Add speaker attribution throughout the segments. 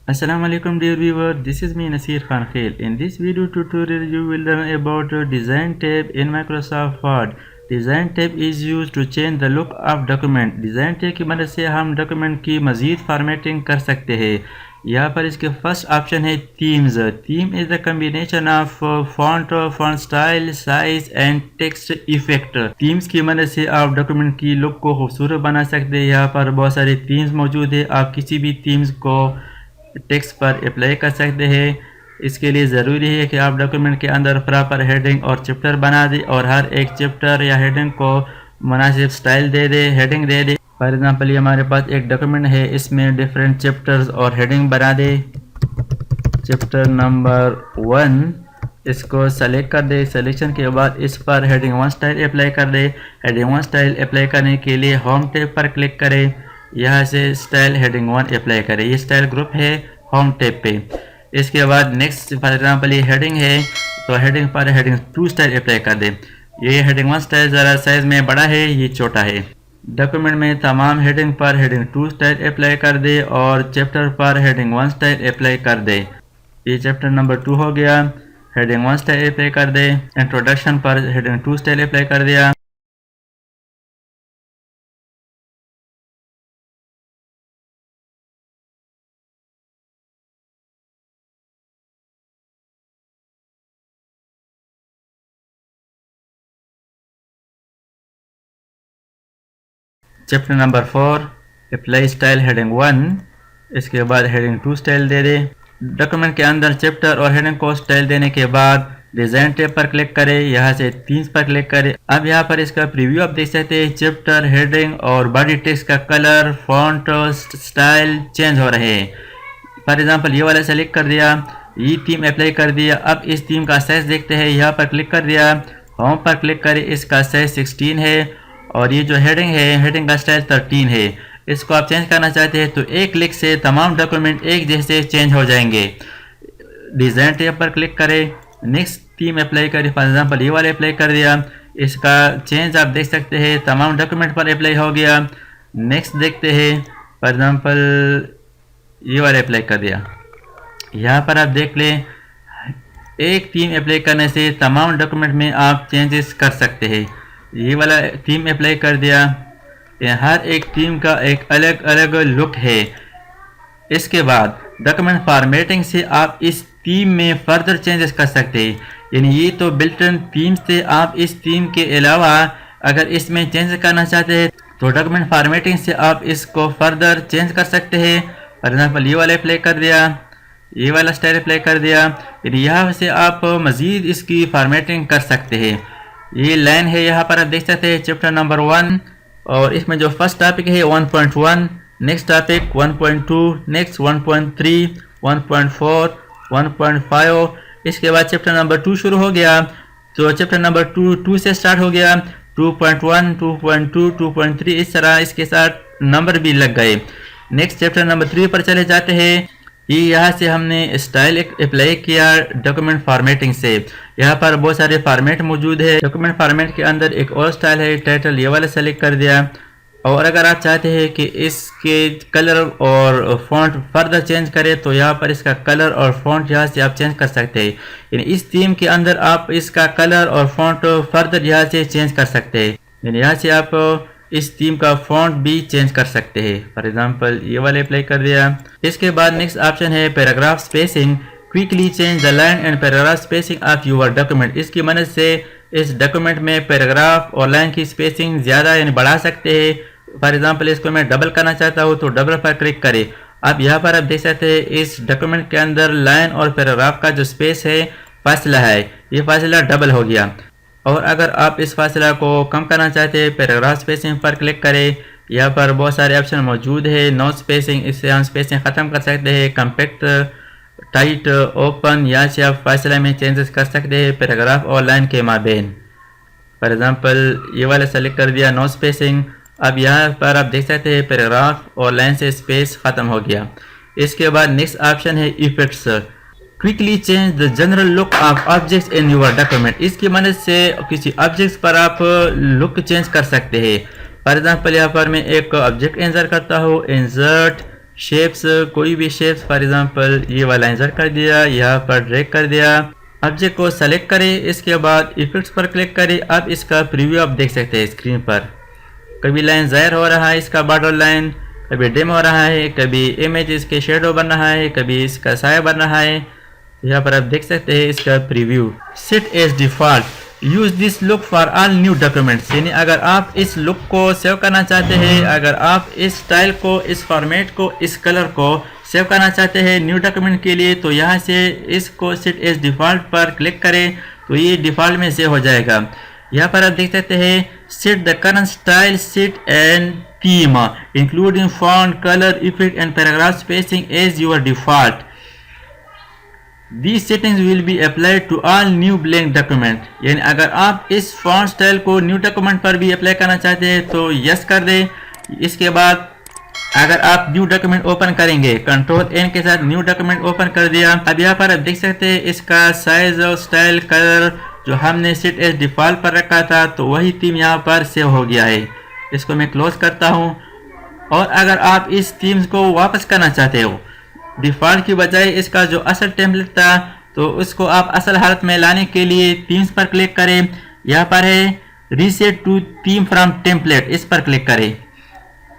Speaker 1: Assalamualaikum dear viewer, this is me Nasir Khan Khail. In this video tutorial you will learn about Design tab in Microsoft Word. Design tab is used to change the look of document. Design tab की मदद से हम document की मज़ीद formatting कर सकते हैं। यहाँ पर इसके फर्स्ट ऑप्शन है themes. Theme is the combination of font style size and text effect. Themes की मदद से आप डॉक्यूमेंट की लुक को खूबसूरत बना सकते हैं। यहाँ पर बहुत सारे थीम्स मौजूद है। आप किसी भी थीम्स को टेक्स्ट पर अप्लाई कर सकते हैं। इसके लिए ज़रूरी है कि आप डॉक्यूमेंट के अंदर प्रॉपर हेडिंग और चैप्टर बना दें और हर एक चैप्टर या हेडिंग को मुनासिब style they they, heading they they. For example ये हमारे पास एक डॉक्यूमेंट है, इसमें डिफरेंट चैप्टर्स और हेडिंग बना दे। चैप्टर नंबर 1 इसको सेलेक्ट कर दे। सिलेक्शन के बाद इस पर हेडिंग 1 स्टाइल अप्लाई कर दे। हेडिंग 1 स्टाइल अप्लाई करने के लिए होम टैब पर क्लिक करें। यहाँ से स्टाइल हेडिंग 1 अप्लाई करें। ये स्टाइल ग्रुप है होम टैब पे। इसके बाद नेक्स्ट फॉर एग्जांपल ये हेडिंग है तो हेडिंग पर हेडिंग 2 स्टाइल अप्लाई कर दे। ये हेडिंग 1 स्टाइल ज़रा साइज में बड़ा है, ये छोटा है। डॉक्यूमेंट में तमाम हेडिंग पर हेडिंग 2 स्टाइल अप्लाई कर दे और चैप्टर पर हेडिंग 1 स्टाइल अप्लाई कर दे। ये चैप्टर नंबर 2 हो गया। हेडिंग 1 स्टाइल अप्लाई कर दे। इंट्रोडक्शन पर हेडिंग 2 स्टाइल अप्लाई कर दिया। Chapter number 4 apply style heading 1। इसके बाद हेडिंग 2 स्टाइल दे दे। डॉक्यूमेंट के अंदर चैप्टर और हेडिंग को स्टाइल देने के बाद डिज़ाइन टैब पर क्लिक करें। यहाँ से थीम्स पर क्लिक करें। अब यहाँ पर इसका प्रीव्यू आप देख सकते हैं। चैप्टर, हेडिंग और बॉडी टेक्स्ट का कलर, फॉन्ट, स्टाइल चेंज हो रहे हैं। फॉर एग्जांपल ये वाला सेलेक्ट कर दिया, ये थीम अप्लाई कर दिया। अब इस थीम का साइज देखते हैं। यहाँ पर क्लिक कर दिया, होम पर क्लिक करें। इसका साइज 16 है और ये जो हेडिंग है, हेडिंग का स्टाइल 13 है। इसको आप चेंज करना चाहते हैं तो एक क्लिक से तमाम डॉक्यूमेंट एक जैसे चेंज हो जाएंगे। डिज़ाइन टैब पर क्लिक करें, नेक्स्ट थीम अप्लाई करें। फॉर एग्जांपल ये वाला अप्लाई कर दिया। इसका चेंज आप देख सकते हैं, तमाम डॉक्यूमेंट पर अप्लाई हो गया। नेक्स्ट देखते हैं, फॉर एग्जांपल ये वाला अप्लाई कर दिया। यहाँ पर आप देख लें, एक थीम अप्लाई करने से तमाम डॉक्यूमेंट में आप चेंजेस कर सकते हैं। ये वाला थीम अप्लाई कर दिया। हर एक थीम का एक अलग अलग लुक है। इसके बाद डॉक्यूमेंट फॉर्मेटिंग से आप इस थीम में फर्दर चेंजेस कर सकते हैं। यानी ये तो बिल्ट इन थीम से आप इस थीम के अलावा अगर इसमें चेंज करना चाहते हैं तो डॉक्यूमेंट फॉर्मेटिंग से आप इसको फर्दर चेंज कर सकते हैं। फॉर एग्जाम्पल ये वाला अप्लाई कर दिया, ये वाला स्टाइल अप्लाई कर दिया। यहाँ से आप मज़ीद इसकी फॉर्मेटिंग कर सकते हैं। ये लाइन है, यहाँ पर आप देख सकते हैं चैप्टर नंबर 1 और इसमें जो फर्स्ट टॉपिक है 1.1, नेक्स्ट टॉपिक 1.2, नेक्स्ट 1.3, 1.4, 1.5। इसके बाद चैप्टर नंबर 2 शुरू हो गया तो चैप्टर नंबर 2 से स्टार्ट हो गया। 2.1, 2.2, 2.3 इस तरह इसके साथ नंबर भी लग गए। नेक्स्ट चैप्टर नंबर 3 पर चले जाते हैं। ये यहाँ से हमने स्टाइल अप्लाई किया डॉक्यूमेंट फॉर्मेटिंग से। यहाँ पर बहुत सारे फॉर्मेट मौजूद है। डॉक्यूमेंट फॉर्मेट के अंदर एक और स्टाइल है, टाइटल ये वाला सेलेक्ट कर दिया। और अगर आप चाहते हैं कि इसके कलर और फॉन्ट फर्दर चेंज करें तो यहाँ पर इसका कलर और फॉन्ट यहाँ से आप चेंज कर सकते हैं। यानी इस थीम के अंदर आप इसका कलर और फॉन्ट फर्दर यहाँ से चेंज कर सकते हैं। यानी यहाँ से आप इस थीम का फॉन्ट भी चेंज कर सकते हैं। फॉर एग्जांपल ये वाले अप्लाई कर दिया। इसके बाद नेक्स्ट ऑप्शन है paragraph spacing. Quickly change the line and paragraph spacing of your document. इसकी मदद से इस डॉक्यूमेंट में पैराग्राफ और लाइन की स्पेसिंग ज़्यादा यानी बढ़ा सकते हैं। फॉर एग्जांपल इसको मैं डबल करना चाहता हूँ तो डबल पर क्लिक करें। अब यहाँ पर आप देख सकते हैं इस डॉक्यूमेंट के अंदर लाइन और पैराग्राफ का जो स्पेस है, फासला है, ये फासला डबल हो गया। और अगर आप इस फासला को कम करना चाहते हैं पैराग्राफ स्पेसिंग पर क्लिक करें। यहाँ पर बहुत सारे ऑप्शन मौजूद है। नो स्पेसिंग, इससे हम स्पेसिंग ख़त्म कर सकते हैं। कम्पैक्ट, टाइट, ओपन, यहाँ से आप फासला में चेंजेस कर सकते हैं पैराग्राफ और लाइन के माबेन। फॉर एग्जांपल ये वाला सेलेक्ट कर दिया, नो स्पेसिंग। अब यहाँ पर आप देख सकते हैं पैराग्राफ और लाइन से स्पेस ख़त्म हो गया। इसके बाद नेक्स्ट ऑप्शन है effects. Quickly change the general look of objects in your document. इसकी मदद से किसी ऑब्जेक्ट्स पर आप लुक चेंज कर सकते हैं। फॉर एग्जांपल यहाँ पर मैं एक ऑब्जेक्ट इंसर्ट करता हूँ, इंसर्ट शेप्स, कोई भी शेप्स, फॉर एग्जांपल ये वाला इंसर्ट कर दिया, यहाँ पर ड्रैग कर दिया। ऑब्जेक्ट को सेलेक्ट करें, इसके बाद इफेक्ट्स पर क्लिक करें। अब इसका प्रीव्यू आप देख सकते हैं स्क्रीन पर। कभी लाइन ज़ाहिर हो रहा है, इसका बॉर्डर लाइन, कभी डिम हो रहा है, कभी इमेज इसके शेडो बन रहा है, कभी इसका साया बन रहा है। यहाँ पर आप देख सकते हैं इसका preview. Set as default, use this look for all new documents, यानी अगर आप इस लुक को सेव करना चाहते हैं, अगर आप इस स्टाइल को, इस फॉर्मेट को, इस कलर को सेव करना चाहते हैं न्यू डॉक्यूमेंट के लिए, तो यहाँ से इसको सेट एज डिफ़ॉल्ट पर क्लिक करें तो ये डिफ़ॉल्ट में सेव हो जाएगा। यहाँ पर आप देख सकते हैं set the current style, set and theme including font, colour, effect and paragraph spacing as your default. These settings will be applied to all new blank document, यानी अगर आप इस फॉन्ट स्टाइल को न्यू डॉक्यूमेंट पर भी apply करना चाहते हैं तो यस कर दें। इसके बाद अगर आप न्यू डॉक्यूमेंट ओपन करेंगे, कंट्रोल एन के साथ न्यू डॉक्यूमेंट ओपन कर दिया। अब यहाँ पर आप देख सकते हैं इसका साइज और स्टाइल, कलर जो हमने सेट एज डिफ़ॉल्ट पर रखा था, तो वही थीम यहाँ पर सेव हो गया है। इसको मैं क्लोज करता हूँ। और अगर आप इस थीम्स को वापस करना चाहते हो, डिफ़ॉल्ट की बजाय इसका जो असल टेम्पलेट था, तो उसको आप असल हालत में लाने के लिए थीम्स पर क्लिक करें। यहाँ पर है reset to theme from template, इस पर क्लिक करें।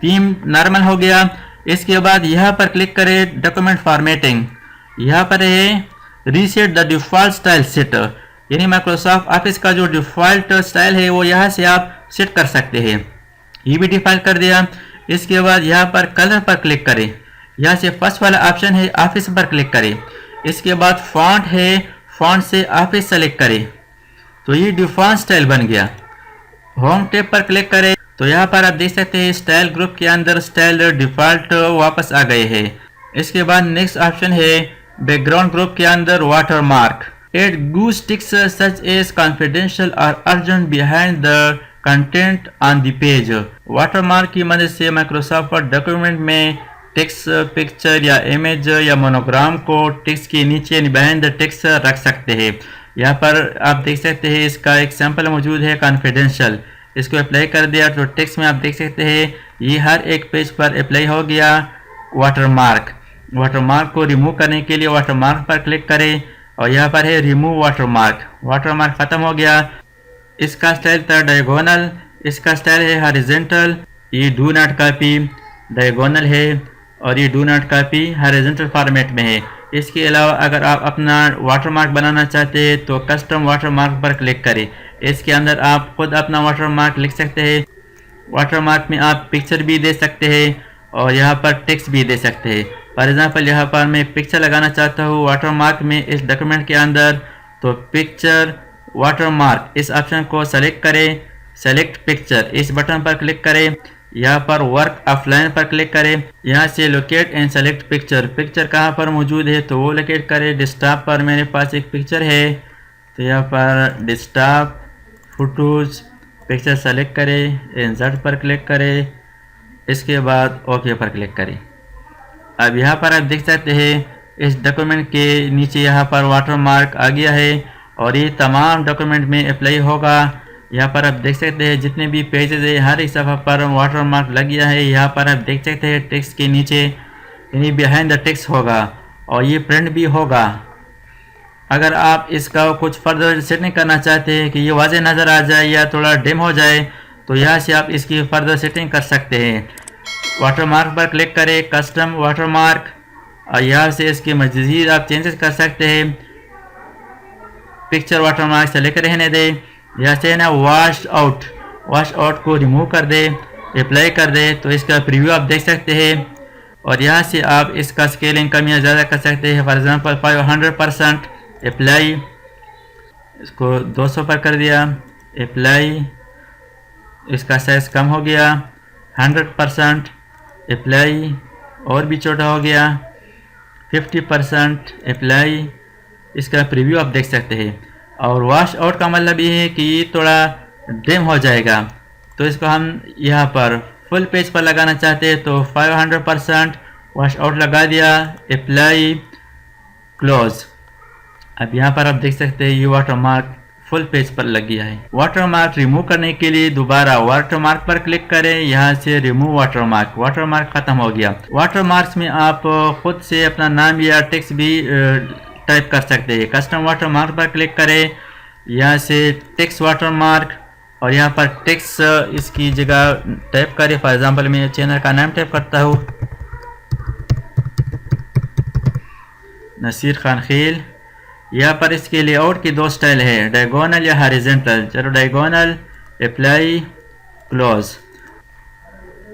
Speaker 1: थीम नॉर्मल हो गया। इसके बाद यहाँ पर क्लिक करें डॉक्यूमेंट फॉर्मेटिंग, यहाँ पर है reset the default style set, यानी माइक्रोसॉफ्ट ऑफिस का जो डिफ़ॉल्ट स्टाइल है वो यहाँ से आप सेट कर सकते हैं। ये भी डिफ़ॉल्ट कर दिया। इसके बाद यहाँ पर कलर पर क्लिक करें, यहाँ से फर्स्ट वाला ऑप्शन है ऑफिस पर क्लिक करें। इसके बाद फॉन्ट है, फॉन्ट से ऑफिस सेलेक्ट करें, तो ये डिफ़ॉल्ट स्टाइल बन गया। होम टैब पर क्लिक करें तो यहाँ पर आप देख सकते हैं स्टाइल ग्रुप के अंदर स्टाइल डिफ़ॉल्ट वापस आ गए हैं। इसके बाद नेक्स्ट ऑप्शन है बैकग्राउंड ग्रुप के अंदर वाटर मार्क, एड गूज टिक्स सच एज कॉन्फिडेंशियल और urgent behind the content on the page. Water mark की मदद से माइक्रोसॉफ्ट वर्ड डॉक्यूमेंट में टेक्स्ट, पिक्चर या इमेज या मोनोग्राम को टेक्स्ट के नीचे बिहाइंड द टेक्स्ट रख सकते हैं। यहाँ पर आप देख सकते हैं इसका एक सैंपल मौजूद है कॉन्फिडेंशियल। इसको अप्लाई कर दिया तो टेक्स्ट में आप देख सकते हैं ये हर एक पेज पर अप्लाई हो गया वाटर मार्क। वाटर मार्क को रिमूव करने के लिए वाटर मार्क पर क्लिक करें और यहाँ पर है remove water mark. Water mark ख़त्म हो गया। इसका स्टाइल था डायगोनल, इसका स्टाइल है हॉरिजॉन्टल। ये डू नॉट कॉपी डायगोनल है और ये do not copy horizontal format में है। इसके अलावा अगर आप अपना वाटर मार्क बनाना चाहते हैं तो कस्टम वाटर मार्क पर क्लिक करें। इसके अंदर आप खुद अपना वाटर मार्क लिख सकते हैं। वाटर मार्क में आप पिक्चर भी दे सकते हैं और यहाँ पर टेक्स्ट भी दे सकते हैं। फॉर एग्जांपल यहाँ पर मैं पिक्चर लगाना चाहता हूँ वाटर मार्क में इस डॉक्यूमेंट के अंदर, तो पिक्चर वाटर मार्क इस ऑप्शन को सेलेक्ट करें। सेलेक्ट पिक्चर इस बटन पर क्लिक करें। यहाँ पर वर्क ऑफलाइन पर क्लिक करें। यहाँ से locate and select picture, picture कहाँ पर मौजूद है तो वो लोकेट करें। डेस्कटॉप पर मेरे पास एक पिक्चर है तो यहाँ पर डेस्कटॉप फोटोज पिक्चर सेलेक्ट करें, इंसर्ट पर क्लिक करें, इसके बाद ओके पर क्लिक करें। अब यहाँ पर आप देख सकते हैं इस डॉक्यूमेंट के नीचे यहाँ पर वाटर मार्क आ गया है और ये तमाम डॉक्यूमेंट में अप्लाई होगा। यहाँ पर आप देख सकते हैं जितने भी पेजेस है हर एक सफ़ा पर वाटर मार्क लग गया है। यहाँ पर आप देख सकते हैं टेक्स्ट के नीचे यानी बिहाइंड द टेक्स्ट होगा और ये प्रिंट भी होगा। अगर आप इसका कुछ फर्दर सेटिंग करना चाहते हैं कि ये वाज़ेह नज़र आ जाए या थोड़ा डिम हो जाए तो यहाँ से आप इसकी फर्दर सेटिंग कर सकते हैं। वाटर मार्क पर क्लिक करें, कस्टम वाटर मार्क, और यहाँ से इसके मज़ीद आप चेंजेस कर सकते हैं। पिक्चर वाटर मार्क सेलेक्ट रहने दें। यहाँ से ना वॉश आउट को रिमूव कर दे, अप्लाई कर दे तो इसका प्रीव्यू आप देख सकते हैं। और यहाँ से आप इसका स्केलिंग कम या ज़्यादा कर सकते हैं। फॉर एग्जांपल 500% अप्लाई, इसको 200 पर कर दिया, अप्लाई, इसका साइज़ कम हो गया। 100% अप्लाई, और भी छोटा हो गया। 50% अप्लाई, इसका प्रीव्यू आप देख सकते हैं। और वॉश आउट का मतलब ये है कि ये थोड़ा डिम हो जाएगा तो इसको हम यहाँ पर फुल पेज पर लगाना चाहते हैं तो 500% वॉश आउट लगा दिया, अप्लाई, क्लोज। अब यहाँ पर आप देख सकते हैं ये वाटर मार्क फुल पेज पर लग गया है। वाटरमार्क रिमूव करने के लिए दोबारा वाटरमार्क पर क्लिक करें, यहाँ से रिमूव वाटरमार्क, वाटरमार्क खत्म हो गया। वाटरमार्क्स में आप खुद से अपना नाम या टेक्स्ट भी टाइप कर सकते हैं। कस्टम वाटरमार्क पर क्लिक करें, यहाँ से टेक्स्ट वाटरमार्क और यहाँ पर टेक्स्ट इसकी जगह टाइप करें। फॉर एग्जांपल मैं चैनल का नाम टाइप करता हूँ, नसीर खान खेल। यहाँ पर इसके लेआउट की दो स्टाइल है, डायगोनल या हॉरिजॉन्टल। चलो डायगोनल, अप्लाई, क्लोज।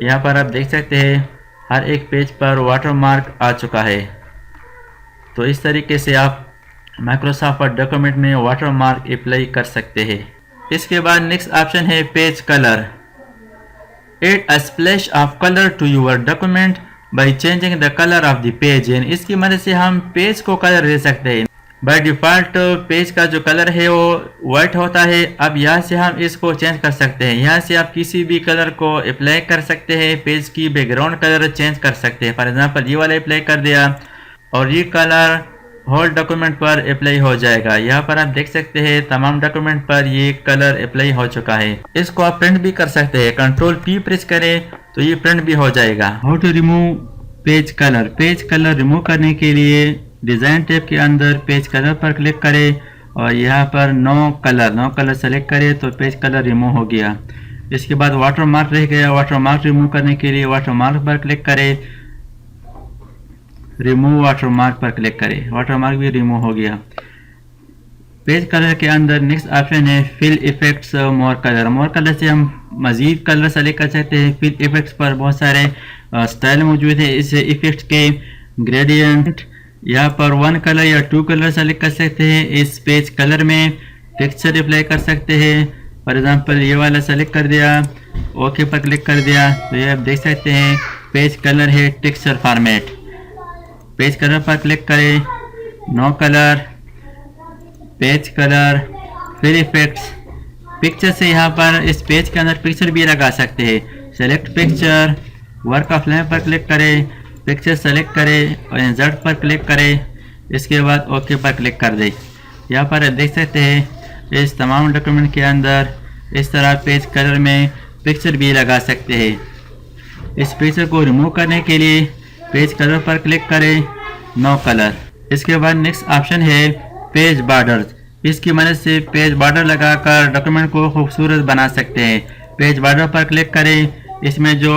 Speaker 1: यहाँ पर आप देख सकते हैं हर एक पेज पर वाटरमार्क आ चुका है। तो इस तरीके से आप माइक्रोसॉफ्ट वर्ड डॉक्यूमेंट में वाटरमार्क अप्लाई कर सकते हैं। इसके बाद नेक्स्ट ऑप्शन है page colour. Add a splash of colour to your document by changing the colour of the page. इसकी मदद से हम पेज को कलर दे सकते हैं। बाय डिफ़ॉल्ट पेज का जो कलर है वो वाइट होता है। अब यहाँ से हम इसको चेंज कर सकते हैं। यहाँ से आप किसी भी कलर को अप्लाई कर सकते हैं। पेज की बैकग्राउंड कलर चेंज कर सकते हैं। फॉर एग्जांपल ये वाला अप्लाई कर दिया और ये कलर होल डॉक्यूमेंट पर अप्लाई हो जाएगा। यहाँ पर आप देख सकते हैं तमाम डॉक्यूमेंट पर ये कलर अप्लाई हो चुका है। इसको आप प्रिंट भी कर सकते हैं। कंट्रोल P प्रेस करें तो ये प्रिंट भी हो जाएगा। How to remove page colour. Page colour remove करने के लिए डिज़ाइन टैब के अंदर पेज कलर पर क्लिक करें और यहाँ पर नो कलर सेलेक्ट करें तो पेज कलर रिमूव हो गया। इसके बाद वाटरमार्क रह गया। वाटरमार्क रिमूव करने के लिए वाटरमार्क पर क्लिक करें, रिमूव वाटरमार्क पर क्लिक करें, वाटरमार्क भी रिमूव हो गया। पेज कलर के अंदर नेक्स्ट ऑप्शन है fill effects more colour. More colour से हम मजीद कलर सेलेक्ट कर सकते हैं। फिल इफेक्ट्स पर बहुत सारे स्टाइल मौजूद है। इस इफेक्ट्स के ग्रेडियंट, यहाँ पर 1 कलर या 2 कलर सेलेक्ट कर सकते हैं। इस पेज कलर में टेक्सचर अप्लाई कर सकते हैं। फॉर एग्जांपल ये वाला सेलेक्ट कर दिया, ओके पर क्लिक कर दिया तो ये आप देख सकते हैं पेज कलर है टेक्सचर फॉर्मेट। पेज कलर पर क्लिक करें, नो कलर, पेज कलर, फिर इफेक्ट्स। पिक्चर से यहाँ पर इस पेज के अंदर पिक्चर भी लगा सकते हैं। Select picture, work of line पर क्लिक करें, पिक्चर सेलेक्ट करें और इंसर्ट पर क्लिक करें। इसके बाद ओके पर क्लिक कर दें। यहाँ पर देख सकते हैं इस तमाम डॉक्यूमेंट के अंदर इस तरह पेज कलर में पिक्चर भी लगा सकते हैं। इस पिक्चर को रिमूव करने के लिए पेज कलर पर क्लिक करें, नो कलर। इसके बाद नेक्स्ट ऑप्शन है पेज बॉर्डर्स। इसकी मदद से पेज बॉर्डर लगाकर डॉक्यूमेंट को खूबसूरत बना सकते हैं। पेज बॉर्डर पर क्लिक करें। इसमें जो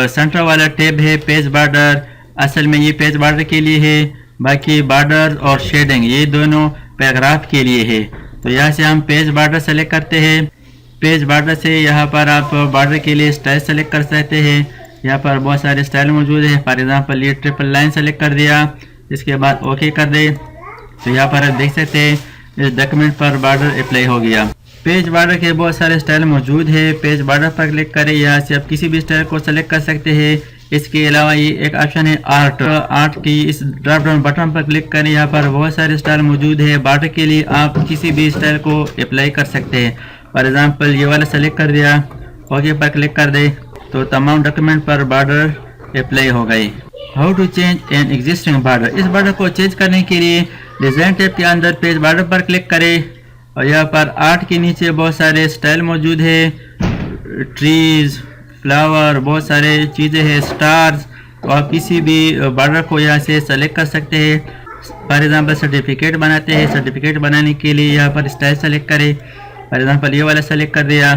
Speaker 1: सेंटर वाला टैब है पेज बॉर्डर, असल में ये पेज बॉर्डर के लिए है, बाकी बॉर्डर और शेडिंग ये दोनों पैराग्राफ के लिए है। तो यहाँ से हम पेज बॉर्डर सेलेक्ट करते हैं। पेज बॉर्डर से यहाँ पर आप बॉर्डर के लिए स्टाइल सेलेक्ट कर सकते हैं। यहाँ पर बहुत सारे स्टाइल मौजूद है। फॉर एग्जांपल ये ट्रिपल लाइन सेलेक्ट कर दिया, इसके बाद ओके कर दे तो यहाँ पर आप देख सकते हैं इस डॉक्यूमेंट पर बॉर्डर अप्लाई हो गया। पेज बॉर्डर के बहुत सारे स्टाइल मौजूद है। पेज बॉर्डर पर क्लिक करें, यहाँ से आप किसी भी स्टाइल को सेलेक्ट कर सकते हैं। इसके अलावा ये एक ऑप्शन है आर्ट की, इस ड्रॉप डाउन बटन पर क्लिक करें। यहाँ पर बहुत सारे स्टाइल मौजूद है। बॉर्डर के लिए आप किसी भी स्टाइल को अप्लाई कर सकते हैं। फॉर एग्जांपल ये वाला सेलेक्ट कर दिया, ओके पर क्लिक कर दे तो तमाम डॉक्यूमेंट पर बॉर्डर अप्लाई हो गई। How to change an existing border. इस बॉर्डर को चेंज करने के लिए डिज़ाइन टैब के अंदर पेज बॉर्डर पर क्लिक करें और यहाँ पर आर्ट के नीचे बहुत सारे स्टाइल मौजूद है, ट्रीज, फ्लावर, बहुत सारे चीज़ें हैं, स्टार्स। तो आप किसी भी बॉर्डर को यहाँ से सेलेक्ट कर सकते हैं। फॉर एग्जांपल सर्टिफिकेट बनाते हैं, सर्टिफिकेट बनाने के लिए यहाँ पर स्टाइल सेलेक्ट करें। फॉर एग्जांपल ये वाला सेलेक्ट कर दिया,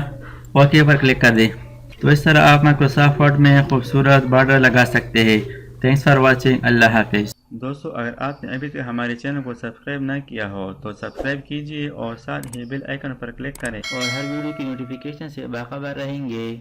Speaker 1: ओके पर क्लिक कर दें तो इस तरह आप माइक्रोसॉफ्ट वर्ड में खूबसूरत बॉर्डर लगा सकते हैं। Thanks for watching. अल्लाह हाफिज़। दोस्तों अगर आपने अभी तक हमारे चैनल को सब्सक्राइब ना किया हो तो सब्सक्राइब कीजिए और साथ ही बेल आइकन पर क्लिक करें और हर वीडियो की नोटिफिकेशन से बाखबर रहेंगे।